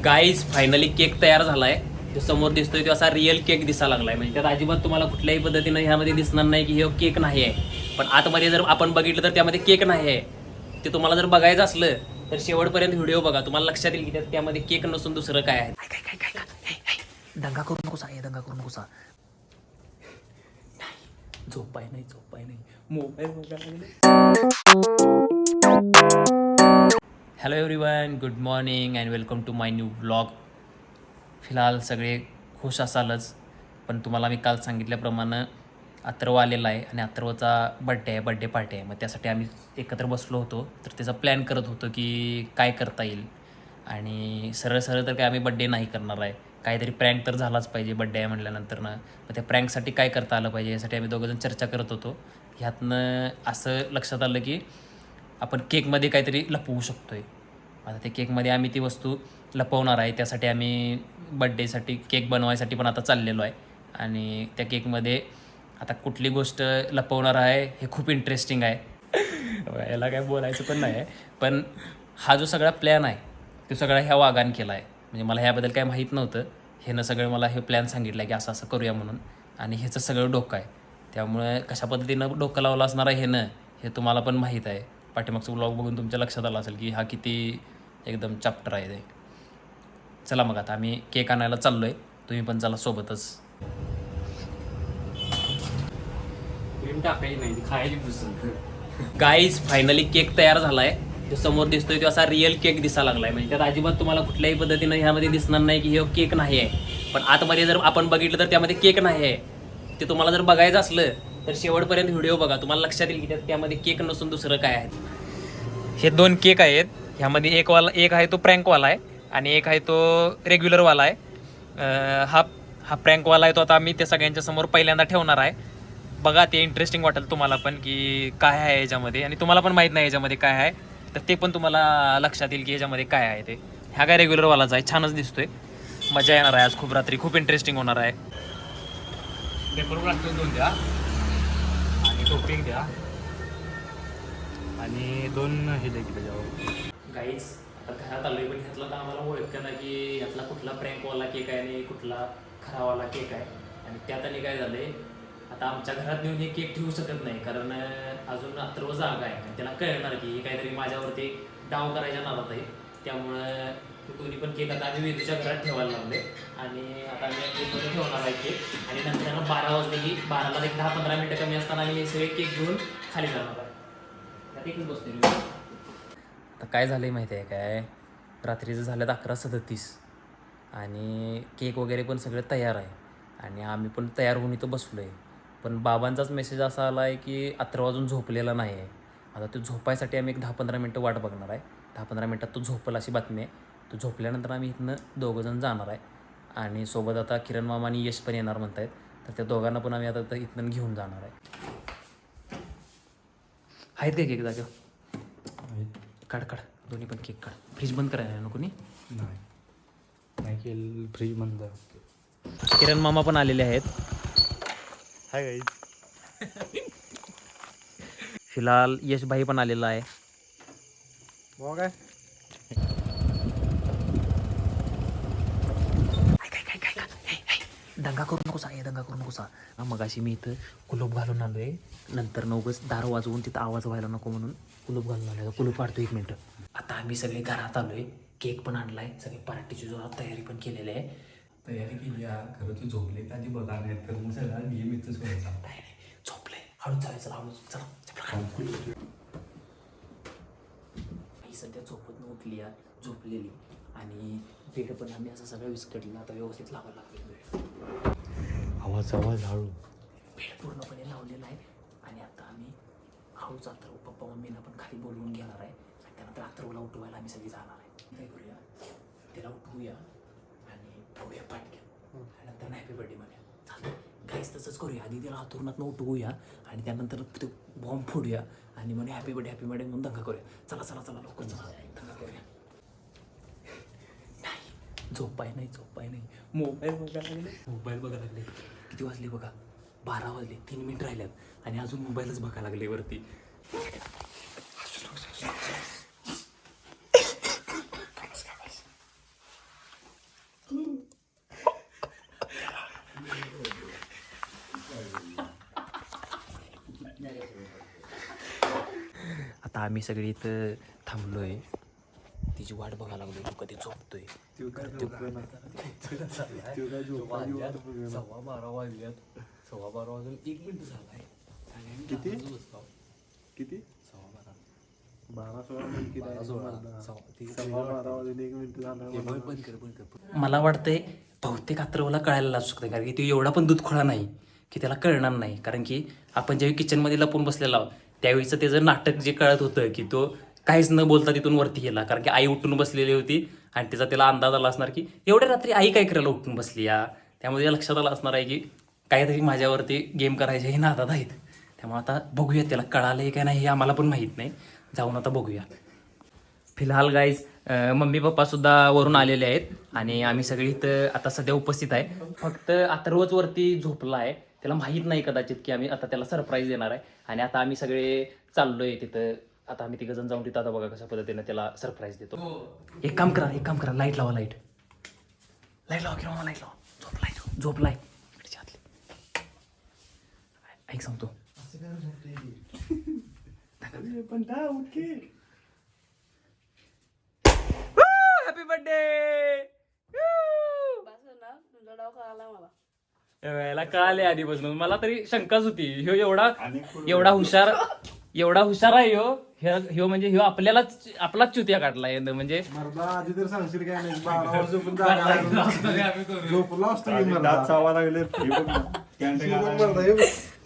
Guys finally cake तयार झालाय. जो समोर दिसतोय तो असा रिअल केक दिसायला लागलाय. म्हणजे त्यात अजिबात तुम्हाला कुठल्याही पद्धतीनं ह्यामध्ये दिसणार नाही की हे केक नाही आहे. पण आतमध्ये जर आपण बघितलं तर त्यामध्ये केक नाही आहे. ते तुम्हाला जर बघायचं असलं तर शेवटपर्यंत व्हिडिओ बघा. तुम्हाला लक्षात येईल की त्यामध्ये केक नसून दुसरं काय आहे. दंगा करू नकोसा, दंगा करू नकोसा. झोपाय नाही मोबाईल बघायला. Hello everyone, good morning and welcome to my new blog. फिलहाल सगळे खुश असालच, पण तुम्हाला मी काल सांगितल्याप्रमाणे अथर्व आलेला आहे आणि अथर्वचा बड्डे पार्टी आहे. मग त्यासाठी आम्ही एकत्र बसलो होतो. तर त्याचा प्लॅन करत होतो की काय करता येईल. आणि सरळ तर काय आम्ही बड्डे नाही करणार आहे. काहीतरी प्रँक तर झालाच पाहिजे बड्डे आहे म्हटल्यानंतर ना. मग त्या प्रँकसाठी काय करता आलं पाहिजे यासाठी आम्ही दोघंजण चर्चा करत होतो. ह्यातनं असं लक्षात आलं की आपण केकमध्ये काहीतरी लपवू शकतो आहे. आता त्या केकमध्ये आम्ही ती वस्तू लपवणार आहे. त्यासाठी आम्ही बड्डेसाठी केक बनवायसाठी पण आता चाललेलो आहे. आणि त्या केकमध्ये आता कुठली गोष्ट लपवणार आहे हे खूप इंटरेस्टिंग आहे. याला काय बोलायचं पण नाही आहे. पण हा जो सगळा प्लॅन आहे तो सगळा ह्या वाघानं केला आहे. म्हणजे मला ह्याबद्दल काय माहीत नव्हतं. ह्यानं सगळं मला हे प्लॅन सांगितलं आहे की असं करूया म्हणून. आणि ह्याचं सगळं डोकं आहे. त्यामुळे कशा पद्धतीनं डोकं लावलं असणार आहे ह्यानं हे तुम्हाला पण माहीत आहे. पाठीमागचं ब्लॉग बघून तुमच्या लक्षात आलं असेल की हा किती एकदम चॅप्टर आहे ते. चला मग आता आम्ही केक आणायला चाललो आहे. तुम्ही पण चला सोबतच. टाकायची नाही, खायची पुस्तक. गाईज फायनली केक तयार झालाय. जो समोर दिसतोय तो असा रिअल केक दिसायला लागलाय. म्हणजे त्यात अजिबात तुम्हाला कुठल्याही पद्धतीनं ह्यामध्ये दिसणार नाही की हे केक नाही आहे. पण आतमध्ये जर आपण बघितलं तर त्यामध्ये केक नाही आहे. ते तुम्हाला जर बघायचं असलं तर शेवटपर्यंत व्हिडिओ बघा. तुम्हाला लक्षात येईल की त्यामध्ये केक नसून दुसरं काय आहे. हे दोन केक आहेत. ह्यामध्ये एक आहे तो प्रँकवाला आहे आणि एक आहे तो रेग्युलरवाला आहे. हा प्रँकवाला आहे तो आता आम्ही त्या सगळ्यांच्या समोर पहिल्यांदा ठेवणार आहे. बघा ते इंटरेस्टिंग वाटेल तुम्हाला पण की काय आहे याच्यामध्ये. आणि तुम्हाला पण माहीत नाही याच्यामध्ये काय आहे. तर ते पण तुम्हाला लक्षात येईल की याच्यामध्ये काय आहे ते. ह्या काय रेग्युलरवालाच आहे. छानच दिसतोय. मजा येणार आहे आज खूप. रात्री खूप इंटरेस्टिंग होणार आहे. दोन द्या आणि टोपी द्या आणि दोन हे देखील त्याच्यावर. गाईज आता घरात आलोय पण ह्यातला तर आम्हाला ओळखतं ना की ह्यातला कुठला प्रँकवाला केक आहे आणि कुठला खरावाला केक आहे. आणि त्यात आणि काय झालंय, आता आमच्या घरात नेऊन हे केक ठेवू शकत नाही कारण अजून अथर्व जागा आहे आणि त्याला कळणार की हे काहीतरी माझ्यावरती डाव करायच्या नादात आहे. त्यामुळं दोन्ही पण केक आता आम्ही वेदूच्या घरात ठेवायला लागले. आणि आता आम्ही केकमध्ये ठेवणार आहे केक. आणि नंतर 12 वाजले की 12ला एक 10-15 मिनटं कमी असताना आम्ही हे सगळे केक घेऊन खाली जाणार आहे. त्यात एकच बसते. आता काय झालं आहे माहिती आहे काय, रात्रीचं झालं 11:37 आणि केक वगैरे पण सगळं तयार आहे. आणि आम्ही पण तयार होऊन इथं बसलो आहे. पण बाबांचाच मेसेज असा आला आहे की अथर्व अजून झोपलेला नाही आहे. आता तो झोपायसाठी आम्ही एक 10-15 मिनटं वाट बघणार आहे. 10-15 मिनटात तो झोपल अशी बातमी आहे. तो झोपल्यानंतर आम्ही इथनं दोघंजण जाणार आहे. आणि सोबत आता किरण मामा आणि यश पण येणार म्हणत आहेत. तर त्या दोघांना पण आम्ही आता इथनं घेऊन जाणार आहे. आहेत काय केक जागेवर? काढ दोन्ही पण केक काढ. फ्रीज बंद करायला नको नी. नाही केलं फ्रीज बंद. किरण मामा पण आलेले आहेत. Hi guys. फिलहाल यशभाई पण आलेला आहे. काय दंगा करू नकोसा. मगाशी मी इथं कुलूप घालून आलो आहे. नंतर नवगच दार वाजवून तिथं आवाज व्हायला नको म्हणून कुलूप घालून आलो. कुलूप काढतो 1 मिनटं. आता आम्ही सगळे घरात आलो आहे. केक पण आणला आहे. सगळे पार्टीची जोरात तयारी पण केलेली आहे. तयारी केली खरं तू झोपले का आधी बघा नाही तर मग सगळा नियमितच व्हायचा. नाही झोपले. हळूच चालायचं. हळूच चला. ही सध्या झोपत उठली आहे. झोपलेली. आणि बेड पण आम्ही असं सगळं विस्कटलं. आता व्यवस्थित लावायला लागले बेड. आवाज हळू. बेड पूर्णपणे लावलेला आहे. आणि आता आम्ही हळूच अथर्व पप्पा मम्मीला पण खाली बोलवून घेणार आहे. आणि त्यानंतर अथर्वला उठवायला आम्ही सगळी जाणार आहे. काय करूया, त्याला उठवूया आणि ठेवूया पाटक्यात. आणि नंतर हॅपी बर्थडे म्हणूया. चालतं काहीच तसंच करूया. आधी त्याला हातूरणात उठवूया आणि त्यानंतर ते बॉम्ब फोडूया आणि म्हणून हॅपी बर्थडे म्हणून दंगा करूया. चला लवकर चला दंगा करूया. नाही झोपाय नाही मोबाईल बघायला लागले. किती वाजले बघा, 12 वाजले. 3 मिनिट राहिल्यात आणि अजून मोबाईलच बघायला लागले वरती. आता आम्ही सगळे इथं थांबलोय, तिची वाट बघायला लागलोय, तू कधी झोपतोय. 12:15 वाजल्यात, 12:15 वाजून 1 मिनिट झालाय. किती? किती? 12:16 मला वाटतंय बहुतेक अथर्वला कळायला लागू शकतं, कारण की तो एवढा पण दूध खोळा नाही की त्याला कळणार नाही. कारण की आपण ज्यावेळी किचनमध्ये लपून बसलेला आहोत त्यावेळीचं त्याचं नाटक जे कळत होतं की तो काहीच न बोलता तिथून वरती गेला, कारण की आई उठून बसलेली होती आणि त्याचा त्याला अंदाज आला असणार की एवढ्या रात्री आई काय करायला उठून बसली या. त्यामुळे या लक्षात आलं असणार आहे की काहीतरी माझ्यावरती गेम करायचे हे नादात आहेत. त्यामुळे आता बघूया त्याला कळालं आहे का नाही हे आम्हाला पण माहीत नाही. जाऊन आता बघूया. फिलहाल गाईज मम्मी पप्पा सुद्धा वरून आलेले आहेत आणि आम्ही सगळे इथं आता सध्या उपस्थित आहे. फक्त अथर्वच वरती झोपला आहे, त्याला माहीत नाही कदाचित की आम्ही आता त्याला सरप्राईज देणार आहे. आणि आता आम्ही सगळे चाललोय तिथं. आता आम्ही तिघं जण जाऊन तिथं आता बघा कशा पद्धतीने त्याला सरप्राईज देतो. एक काम करा लाईट लावा, लाईट लावा की मामा, लाईट लावा. झोपलाय इकडच्या आतली. ऐक सांगतो हॅपी बर्थडे. याला कळाले आधीपासून, मला तरी शंकाच होती. ह्यो एवढा हुशार आहे ह्यो म्हणजे ह्यो आपलाच चुतिया काढला म्हणजे. आधी तर सांगशील काय नाही, 12 वर्ष पण झोपला असतो की दात चावा लागले.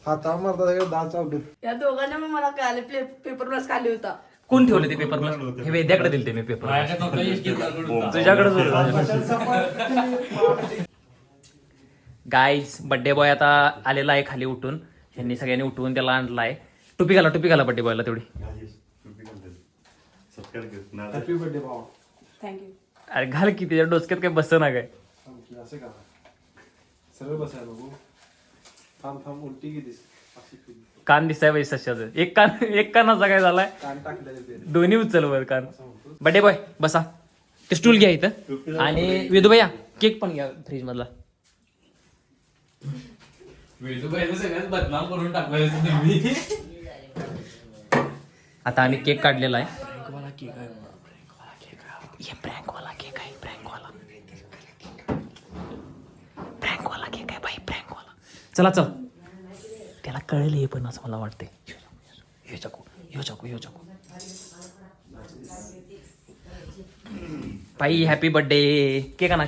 हाता मारता दात चावले. या दोघांना मग मला कळाले पेपर प्लस खाली होता. कोण ठेवले ते पेपर? हे वेद्याकडे दिले मी पेपर. तुझ्याकडेच गाईज बड्डे बॉय आता आलेला आहे खाली उठून. यांनी सगळ्यांनी उठवून त्याला आणलाय. टोपी घाला बड्डे बॉयला तेवढी. हॅपी बर्थडे भावा. थँक्यू. अरे घाल की, त्याच्या डोसक्यात काय बस ना काय. असं का सरळ बसायला बघू. थांब उलटी गेलीस. कान दिसाय पाहिजे सशाचं. एक कानाचा काय झालाय, कान टाकलेले दोन्ही उचल वर कान. बड्डे बॉय बसा, ते स्टूल घ्या इथं. आणि वेदूभैया केक पण घ्या फ्रीज मधला. सगळ्यात बदनाम करून टाकलायचं तुम्ही. आता आम्ही केक काढलेला आहे. प्रँकवाला केक आहे. प्रँकवाला केक आहे भाई, प्रँकवाला. चला त्याला कळेल हे पण, असं मला वाटतंय. ह्यो चाकू भाई. Happy birthday. केक आणा.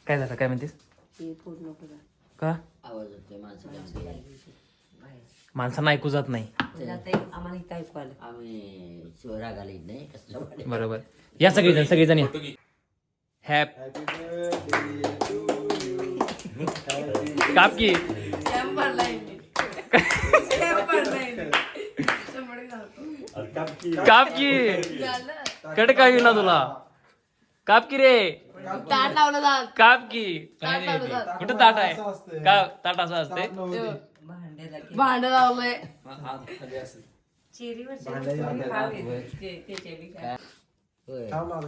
काय झालं, काय म्हणतेस? का माणसांना ऐकू जात नाही? बरोबर. या सगळेजण या. काप की. कट का येऊ ना तुला. काप की रे. ताट लावलं जात. काप की. ताट कुठं ताट आहे का? ताट असं असते. भांड लावलंय.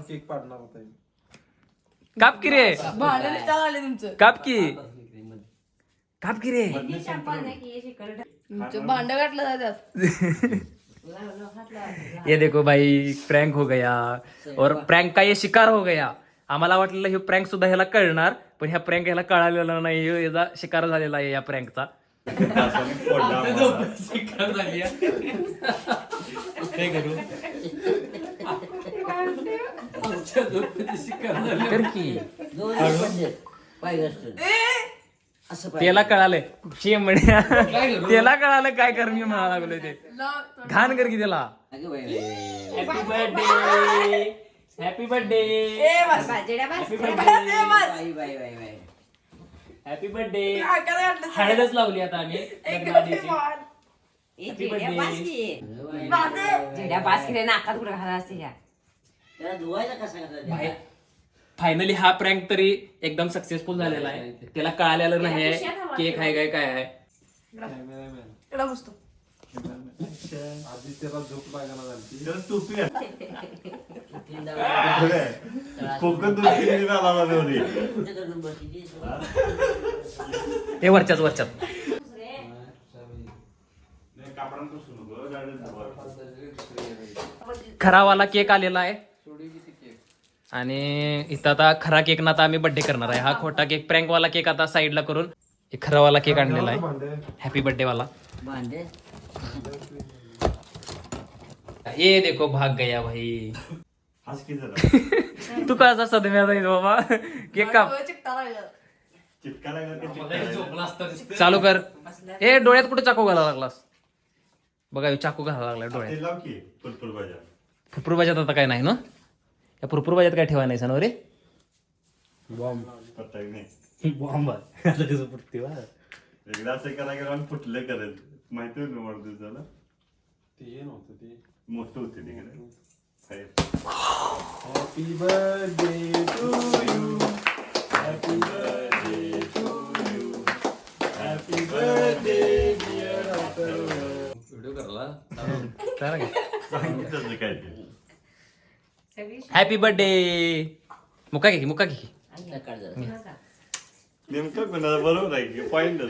केक पाडणार होता. काप की रे. भांड आले तुमचं. काप की रे. तुमचं भांड घातलं जातात. ये देखो भाई, प्रँक हो गया. और प्रँक का ये शिकार हो गया. आम्हाला वाटलेलं हे प्रँक सुद्धा ह्याला कळणार, पण ह्या प्रँक ह्याला कळालेला नाही. याचा शिकार झालेला आहे या प्रँकचा. शिकार झाली काय करू. कर की. त्याला कळालंय त्याला कळालं काय कर मी म्हणायला लागलोय ते. घाण कर की त्याला. Happy birthday. Happy birthday. हळदच लावली आता आम्ही लग्नाआधीची. Happy birthday. फायनली हा प्रँक तरी एकदम सक्सेसफुल झालेला आहे. त्याला कळालेलं नाही केक आहे काय आहे. इकडे बसतो. आधी त्याला झोप लागायला झाली. कोकण दूध किती झाला दोन्ही हे वरच्यात खरावाला केक आलेला आहे आणि इथं आता खरा केक ना आता आम्ही बर्थडे करणार आहे. हा खोटा केक प्रँकवाला केक आता साईडला करून एक खरावाला केक आणलेला आहे हॅपी बर्थडे वाला. ये देखो भाग गया भाई. हाच किती झाला तू कसा सदम्यात आहे बाबा. केक काप चिकटा लागला. चिटका लागला की चालू कर. ए डोळ्यात कुठे चाकू घालायला लागलास बघा चाकू घालायला लागला डोळ्यात. ते लाव की फुलफुल भाज्या फुरफुर भाज्यात आता काय नाही ना या फुरफुर भाज्यात काय ठेवाय नाही सण रे. पत्ता नाही एकदा असं करा गेला आणि फुटलं करेल माहिती होतं मला तुझ्याला ते नव्हतं ते मोठं होते तिकडे happy birthday to you happy birthday to you happy birthday dear video करला सांगितलं काय ते हॅपी बर्थडे. मुका घे नेमकं कोणाला बरोबर आहे की पॉइंट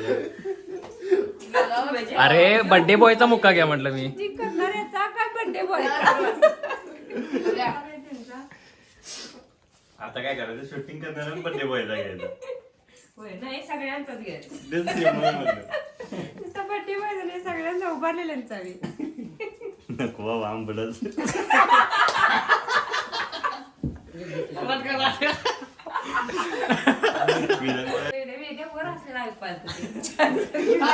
अरे बर्थडे बॉयचा मुक्का घ्या म्हटलं मी. आता काय करायचं शूटिंग करणार बर्थडे बॉयला घ्यायचा नाही सगळ्यांचाच घे तेच ते म्हणून म्हणलं. नुसतं बड्डे बॉय नाही सगळ्यांचा उभारलेल्यांचा नको बाबा आंबडच वर असलेला ऐकपाल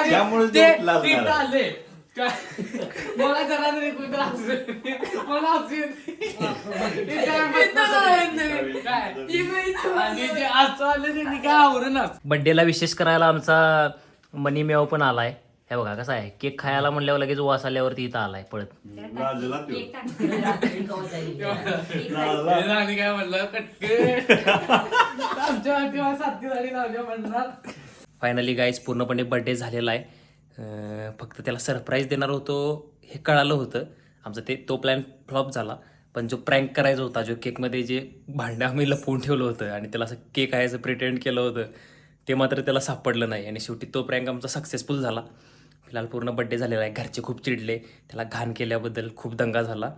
त्यामुळे ते ते लागणार. आले मला जरा तरी कुठं मला हसू बड्डेला विशेष करायला आमचा मनी मेव पण आलाय. हे बघा कसा आहे केक खायला म्हणल्यावर लगेच वास आल्यावरती इथं आलाय पळत. नाजला त्यो. काय म्हणलं फायनली गाईज पूर्णपणे बर्थडे झालेला आहे. फक्त त्याला सरप्राईज देणार होतो हे कळालं होतं आमचं ते तो प्लॅन फ्लॉप झाला. पण जो प्रँक करायचा होता जो केकमध्ये जे भांडं आम्ही लपवून ठेवलं होतं आणि त्याला असं केक आहे असं प्रिटेंड केलं होतं ते मात्र त्याला सापडलं नाही आणि शेवटी तो प्रँक आमचा सक्सेसफुल झाला. फिलहाल पूर्ण बड्डे झालेला आहे. घरचे खूप चिडले त्याला घाण केल्याबद्दल खूप दंगा झाला.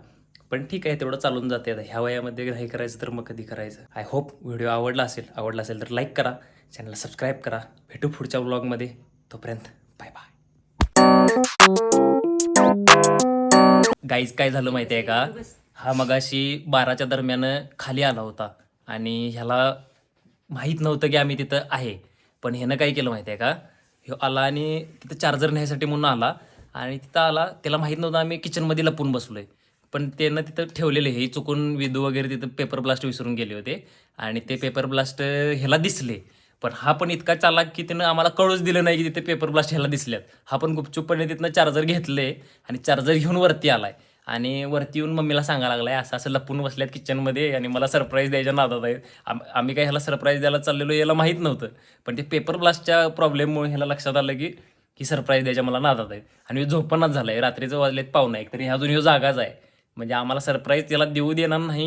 पण ठीक आहे तेवढं चालून जाते. आता ह्या वयामध्ये नाही करायचं तर मग कधी करायचं. आय होप व्हिडिओ आवडला असेल तर लाईक करा चॅनलला सबस्क्राईब करा. भेटू पुढच्या व्लॉगमध्ये. तोपर्यंत बाय बाय. गाईज काय झालं माहिती आहे का हा मगाशी 12च्या दरम्यान खाली आला होता आणि ह्याला माहीत नव्हतं की आम्ही तिथं आहे. पण ह्यानं काय केलं माहिती आहे का ह्यो आला आणि तिथं चार्जर न्यायसाठी म्हणून आला आणि तिथं आला त्याला माहीत नव्हतं आम्ही किचनमध्ये लपून बसलोय. पण त्यानं तिथं ठेवलेले हे चुकून विदू वगैरे तिथं पेपर ब्लास्ट विसरून गेले होते आणि ते पेपर ब्लास्ट ह्याला दिसले. पण हा पण इतका चालाक की त्यानं आम्हाला कळूच दिलं नाही की तिथे पेपर ब्लास्ट ह्याला दिसल्यात. हा पण गुपचूपपणे तिथनं चार्जर घेतले आणि चार्जर घेऊन वरती आलाय आणि वरती येऊन मम्मीला सांगायला लागलाय असं असं लपून बसल्यात किचनमध्ये आणि मला सरप्राईज द्यायच्या नादात आहेत. आम्ही काय ह्याला सरप्राईज द्यायला चाललेलो याला माहीत नव्हतं. पण ते पेपर ब्लास्टच्या प्रॉब्लेममुळे ह्याला लक्षात आलं की सरप्राईज द्यायच्या मला नादात आहेत आणि झोपणाच झालाय. रात्रीचं वाजलेत 1:45 तरी अजून ह्यो जागाच आहे. म्हणजे आम्हाला सरप्राईज त्याला देऊ देणार नाही